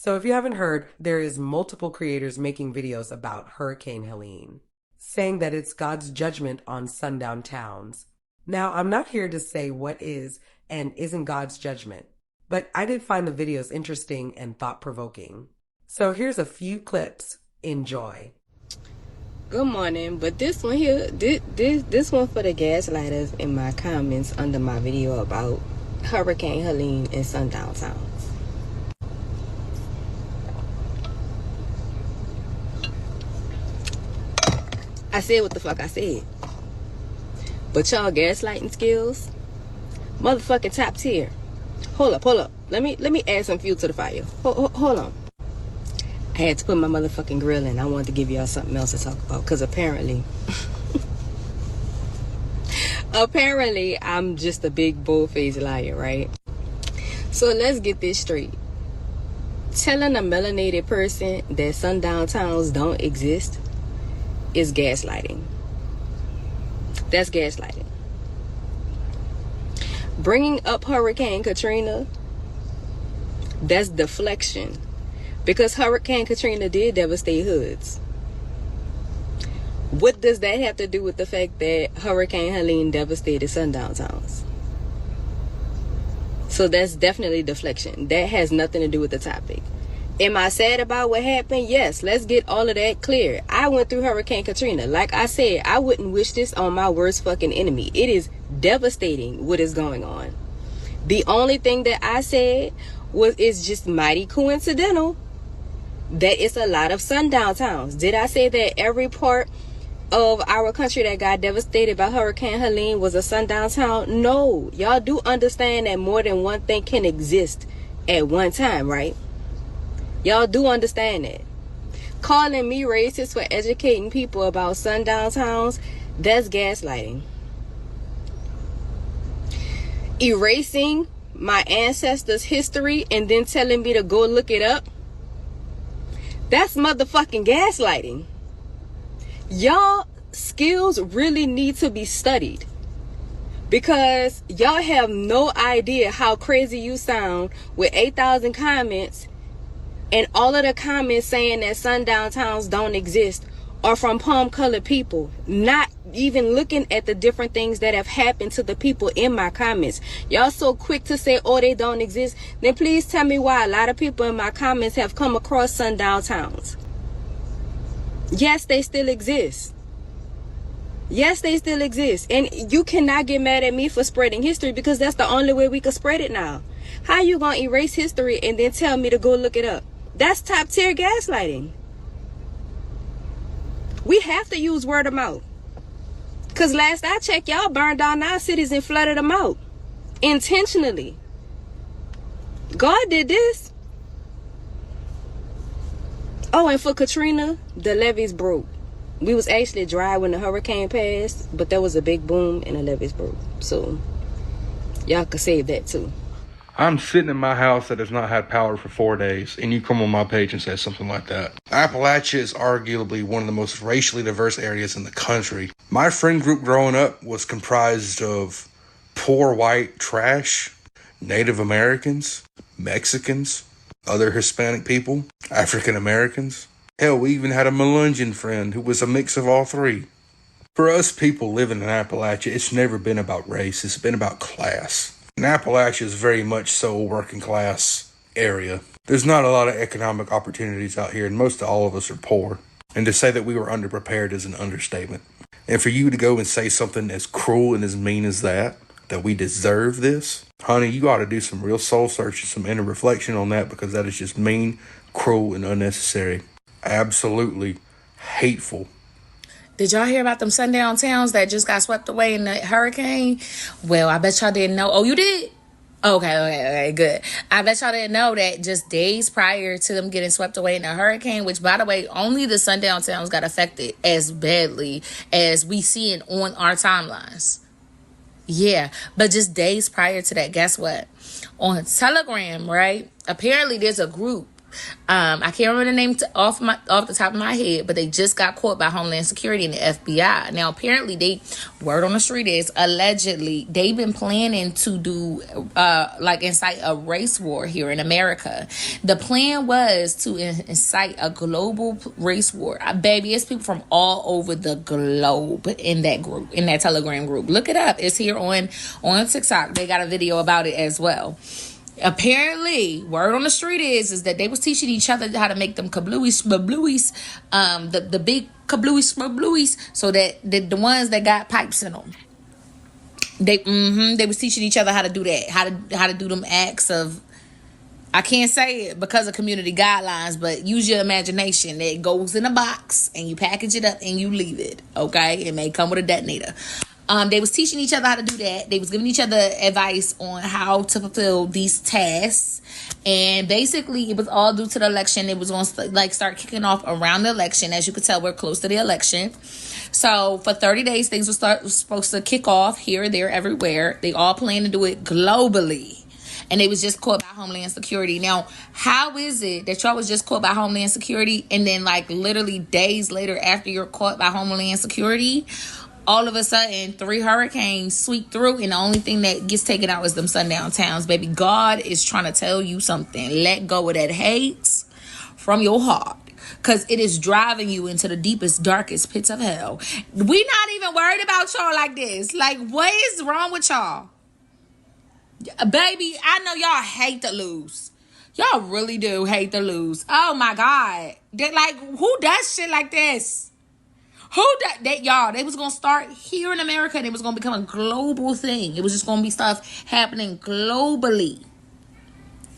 So if you haven't heard, there is multiple creators making videos about Hurricane Helene, saying that it's God's judgment on sundown towns. Now, I'm not here to say what is and isn't God's judgment, but I did find the videos interesting and thought-provoking. So here's a few clips. Enjoy. Good morning, but this one here, this one for the gaslighters in my comments under my video about Hurricane Helene and sundown towns. I said what the fuck I said. But y'all gaslighting skills, motherfucking top tier. Hold up. Let me add some fuel to the fire. Hold on. I had to put my motherfucking grill in. I wanted to give y'all something else to talk about. Because apparently I'm just a big bull-faced liar, right? So let's get this straight. Telling a melanated person that sundown towns don't exist is gaslighting. That's gaslighting. Bringing up Hurricane Katrina, that's deflection. Because Hurricane Katrina did devastate hoods. What does that have to do with the fact that Hurricane Helene devastated sundown towns? So that's definitely deflection. That has nothing to do with the topic. Am I sad about what happened? Yes, let's get all of that clear. I went through Hurricane Katrina. Like I said, I wouldn't wish this on my worst fucking enemy. It is devastating what is going on. The only thing that I said is just mighty coincidental that it's a lot of sundown towns. Did I say that every part of our country that got devastated by Hurricane Helene was a sundown town? No. Y'all do understand that more than one thing can exist at one time, right? Y'all do understand that. Calling me racist for educating people about sundown towns, that's gaslighting. Erasing my ancestors' history and then telling me to go look it up, that's motherfucking gaslighting. Y'all skills really need to be studied. Because y'all have no idea how crazy you sound with 8,000 comments, and all of the comments saying that sundown towns don't exist are from palm-colored people, not even looking at the different things that have happened to the people in my comments. Y'all so quick to say, oh, they don't exist. Then please tell me why a lot of people in my comments have come across sundown towns. Yes, they still exist. Yes, they still exist. And you cannot get mad at me for spreading history, because that's the only way we can spread it now. How you gonna erase history and then tell me to go look it up? That's top tier gaslighting. We have to use word of mouth. Because last I checked, y'all burned down our cities and flooded them out. Intentionally. God did this. Oh, and for Katrina, the levees broke. We was actually dry when the hurricane passed, but there was a big boom and the levees broke. So, y'all could save that too. I'm sitting in my house that has not had power for 4 days, and you come on my page and say something like that. Appalachia is arguably one of the most racially diverse areas in the country. My friend group growing up was comprised of poor white trash, Native Americans, Mexicans, other Hispanic people, African Americans. Hell, we even had a Melungeon friend who was a mix of all three. For us people living in Appalachia, it's never been about race, it's been about class. And Appalachia is very much so a working class area. There's not a lot of economic opportunities out here, and most of all of us are poor. And to say that we were underprepared is an understatement. And for you to go and say something as cruel and as mean as that we deserve this, honey, you ought to do some real soul searching, some inner reflection on that, because that is just mean, cruel, and unnecessary. Absolutely hateful. Did y'all hear about them sundown towns that just got swept away in the hurricane? Well, I bet y'all didn't know. Oh, you did? Okay, good. I bet y'all didn't know that just days prior to them getting swept away in the hurricane, which, by the way, only the sundown towns got affected as badly as we see it on our timelines. Yeah, but just days prior to that, guess what? On Telegram, right? Apparently there's a group I can't remember the name off the top of my head, but they just got caught by Homeland Security and the FBI. Now, apparently, word on the street is allegedly they've been planning to do incite a race war here in America. The plan was to incite a global race war. Baby, it's people from all over the globe in that group, in that Telegram group. Look it up. It's here on TikTok. They got a video about it as well. Apparently, word on the street is that they was teaching each other how to make them kablooies, the big kablooies, so that the ones that got pipes in them, they was teaching each other how to do that, how to do them acts of, I can't say it because of community guidelines, but use your imagination. It goes in a box and you package it up and you leave it. Okay, it may come with a detonator. They was teaching each other how to do that. They was giving each other advice on how to fulfill these tasks. And basically, it was all due to the election. It was going to start kicking off around the election. As you could tell, we're close to the election. So for 30 days, things were supposed to kick off here, there, everywhere. They all plan to do it globally. And they was just caught by Homeland Security. Now, how is it that y'all was just caught by Homeland Security and then literally days later after you're caught by Homeland Security, all of a sudden 3 hurricanes sweep through and the only thing that gets taken out is them sundown towns? Baby, God is trying to tell you something. Let go of that hate from your heart, because it is driving you into the deepest, darkest pits of hell. We not even worried about y'all like this. What is wrong with y'all? Baby, I know y'all hate to lose. Y'all really do hate to lose. Oh my God. Who does shit like this? Y'all, they was gonna start here in America and it was gonna become a global thing. It was just gonna be stuff happening globally.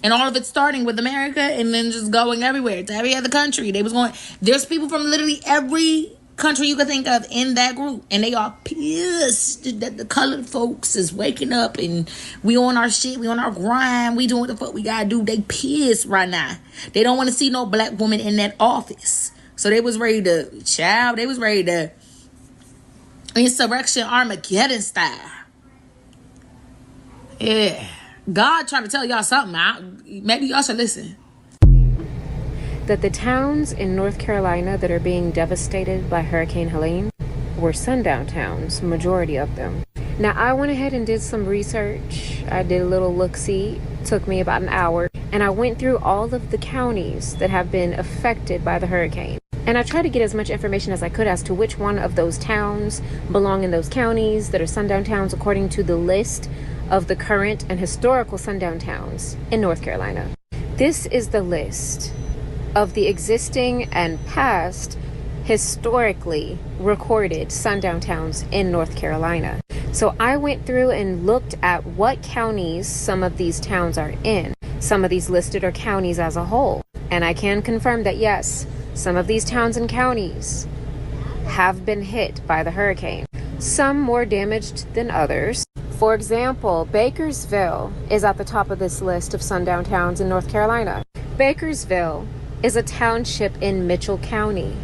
And all of it starting with America and then just going everywhere to every other country. There's people from literally every country you could think of in that group. And they are pissed that the colored folks is waking up and we on our shit, we on our grind, we doing what the fuck we gotta do. They pissed right now. They don't want to see no black woman in that office. So they was ready to insurrection Armageddon style. Yeah. God trying to tell y'all something. Maybe y'all should listen. That the towns in North Carolina that are being devastated by Hurricane Helene were sundown towns, majority of them. Now, I went ahead and did some research. I did a little look-see. Took me about an hour. And I went through all of the counties that have been affected by the hurricane. And I tried to get as much information as I could as to which one of those towns belong in those counties that are sundown towns according to the list of the current and historical sundown towns in North Carolina. This is the list of the existing and past historically recorded sundown towns in North Carolina. So I went through and looked at what counties some of these towns are in. Some of these listed are counties as a whole. And I can confirm that yes, some of these towns and counties have been hit by the hurricane. Some more damaged than others. For example, Bakersville is at the top of this list of sundown towns in North Carolina. Bakersville is a township in Mitchell County.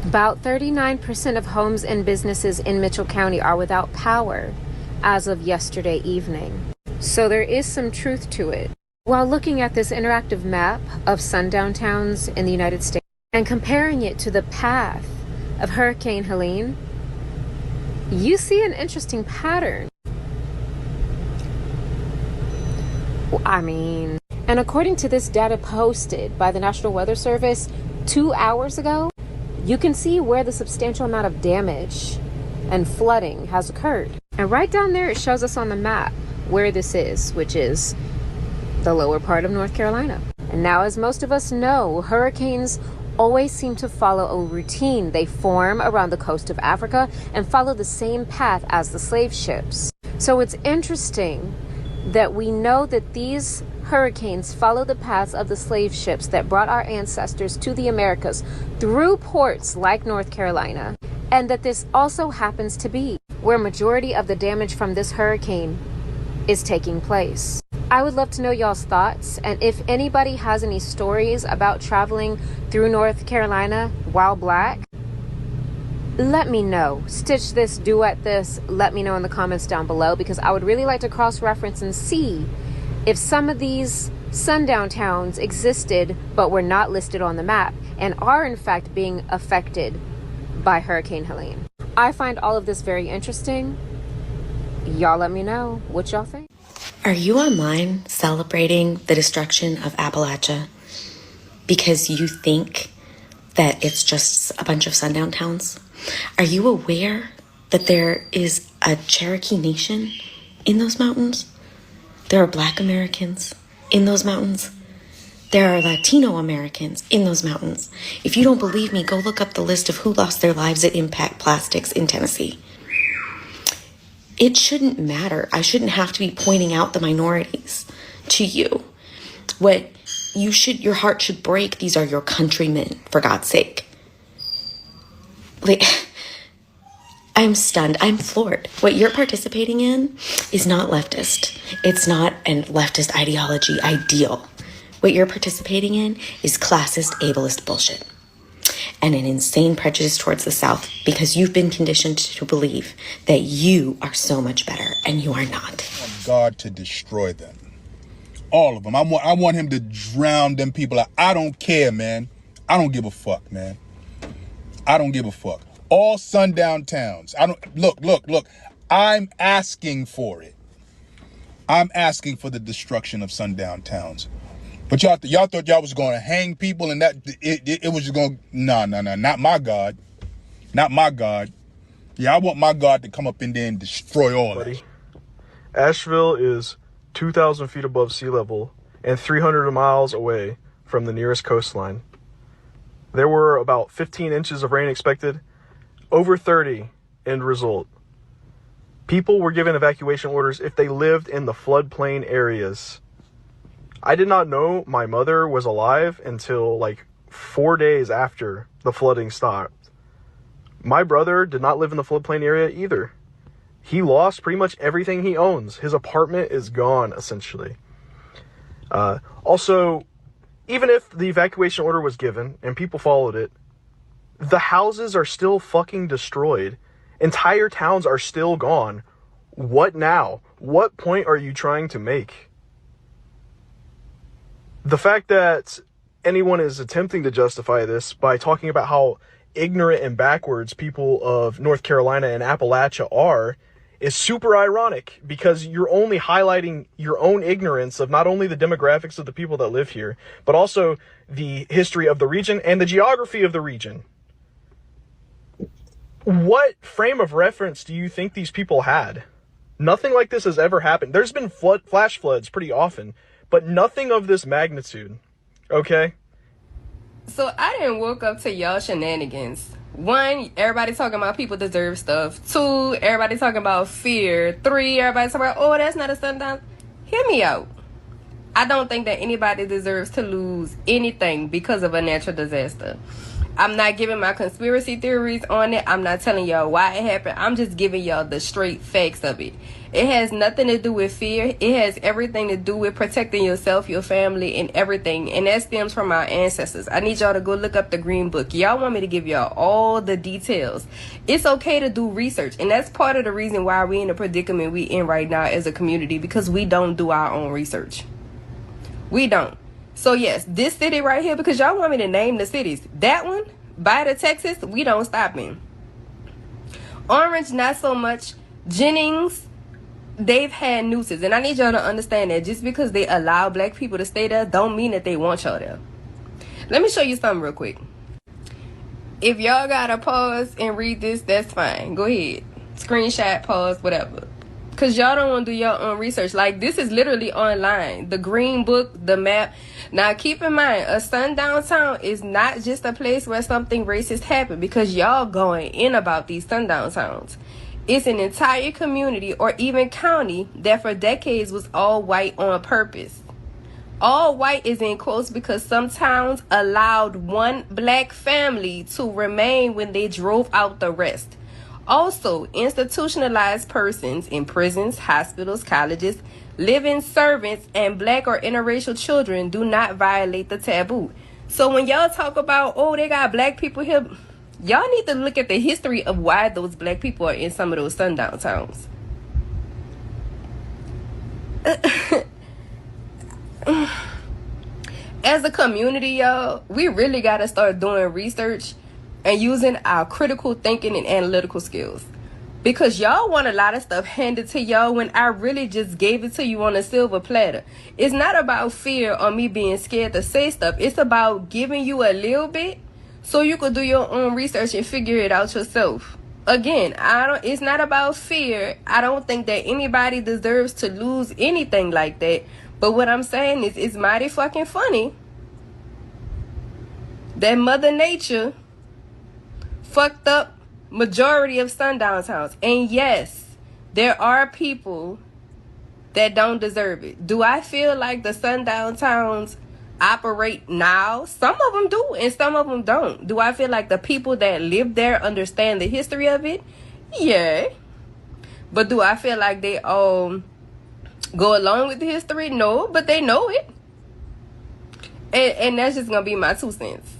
About 39% of homes and businesses in Mitchell County are without power as of yesterday evening. So there is some truth to it. While looking at this interactive map of sundown towns in the United States and comparing it to the path of Hurricane Helene, you see an interesting pattern. And according to this data posted by the National Weather Service 2 hours ago, you can see where the substantial amount of damage and flooding has occurred. And right down there, it shows us on the map where this is, which is the lower part of North Carolina. And now, as most of us know, hurricanes always seem to follow a routine. They form around the coast of Africa and follow the same path as the slave ships. So it's interesting that we know that these hurricanes follow the paths of the slave ships that brought our ancestors to the Americas through ports like North Carolina, and that this also happens to be where majority of the damage from this hurricane is taking place. I would love to know y'all's thoughts, and if anybody has any stories about traveling through North Carolina while black, let me know. Stitch this, duet this, let me know in the comments down below, because I would really like to cross-reference and see if some of these sundown towns existed but were not listed on the map and are in fact being affected by Hurricane Helene. I find all of this very interesting. Y'all let me know what y'all think. Are you online celebrating the destruction of Appalachia because you think that it's just a bunch of sundown towns? Are you aware that there is a Cherokee Nation in those mountains? There are Black Americans in those mountains. There are Latino Americans in those mountains. If you don't believe me, go look up the list of who lost their lives at impact plastics in Tennessee. It shouldn't matter. I shouldn't have to be pointing out the minorities to you. What your heart should break. These are your countrymen, for God's sake. Like, I'm stunned. I'm floored. What you're participating in is not leftist. It's not a leftist ideology ideal. What you're participating in is classist, ableist bullshit. And an insane prejudice towards the South because you've been conditioned to believe that you are so much better and you are not. I want God to destroy them. All of them. I want him to drown them people out. I don't care, man. I don't give a fuck, man. I don't give a fuck. All sundown towns. Look. I'm asking for it. I'm asking for the destruction of sundown towns. But y'all thought y'all was going to hang people and that it was just going to, no, not my God. Not my God. Yeah, I want my God to come up in there and destroy all of it. Asheville is 2,000 feet above sea level and 300 miles away from the nearest coastline. There were about 15 inches of rain expected, over 30 end result. People were given evacuation orders if they lived in the floodplain areas. I did not know my mother was alive until like 4 days after the flooding stopped. My brother did not live in the floodplain area either. He lost pretty much everything he owns. His apartment is gone, essentially. Also, even if the evacuation order was given and people followed it, the houses are still fucking destroyed. Entire towns are still gone. What now? What point are you trying to make? The fact that anyone is attempting to justify this by talking about how ignorant and backwards people of North Carolina and Appalachia are is super ironic because you're only highlighting your own ignorance of not only the demographics of the people that live here, but also the history of the region and the geography of the region. What frame of reference do you think these people had? Nothing like this has ever happened. There's been flash floods pretty often, but nothing of this magnitude, okay? So I didn't woke up to y'all shenanigans. 1, everybody talking about people deserve stuff. 2, everybody talking about fear. 3, everybody talking about, oh, that's not a sundown. Hear me out. I don't think that anybody deserves to lose anything because of a natural disaster. I'm not giving my conspiracy theories on it. I'm not telling y'all why it happened. I'm just giving y'all the straight facts of it. It has nothing to do with fear. It has everything to do with protecting yourself, your family, and everything. And that stems from our ancestors. I need y'all to go look up the Green Book. Y'all want me to give y'all all the details. It's okay to do research. And that's part of the reason why we in the predicament we in right now as a community. Because we don't do our own research. We don't. So yes, this city right here, because y'all want me to name the cities. That one, by the Texas, we don't stop in. Orange, not so much. Jennings, they've had nooses. And I need y'all to understand that just because they allow black people to stay there, don't mean that they want y'all there. Let me show you something real quick. If y'all gotta pause and read this, that's fine. Go ahead. Screenshot, pause, whatever. Because y'all don't want to do your own research. Like, this is literally online. The Green Book, the map. Now, keep in mind, a sundown town is not just a place where something racist happened. Because y'all going in about these sundown towns. It's an entire community or even county that for decades was all white on purpose. All white is in quotes because some towns allowed one black family to remain when they drove out the rest. Also, institutionalized persons in prisons, hospitals, colleges, living servants, and black or interracial children do not violate the taboo. So when y'all talk about, oh, they got black people here, y'all need to look at the history of why those black people are in some of those sundown towns. As a community, y'all, we really got to start doing research and using our critical thinking and analytical skills. Because y'all want a lot of stuff handed to y'all when I really just gave it to you on a silver platter. It's not about fear or me being scared to say stuff. It's about giving you a little bit so you could do your own research and figure it out yourself. Again, it's not about fear. I don't think that anybody deserves to lose anything like that. But what I'm saying is, it's mighty fucking funny that Mother Nature fucked up majority of sundown towns. And yes, there are people that don't deserve it. Do I feel like the sundown towns operate now? Some of them do and some of them don't. Do I feel like the people that live there understand the history of it? Yeah. But do I feel like they go along with the history? No, but they know it. And that's just gonna be my 2 cents.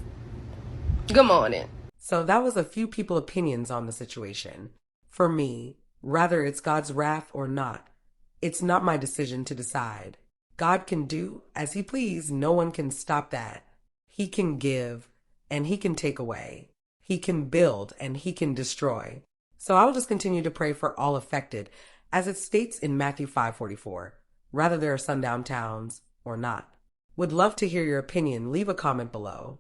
Good morning. So that was a few people's opinions on the situation. For me, whether it's God's wrath or not, it's not my decision to decide. God can do as he please. No one can stop that. He can give and he can take away. He can build and he can destroy. So I will just continue to pray for all affected, as it states in Matthew 5:44, whether there are sundown towns or not. Would love to hear your opinion. Leave a comment below.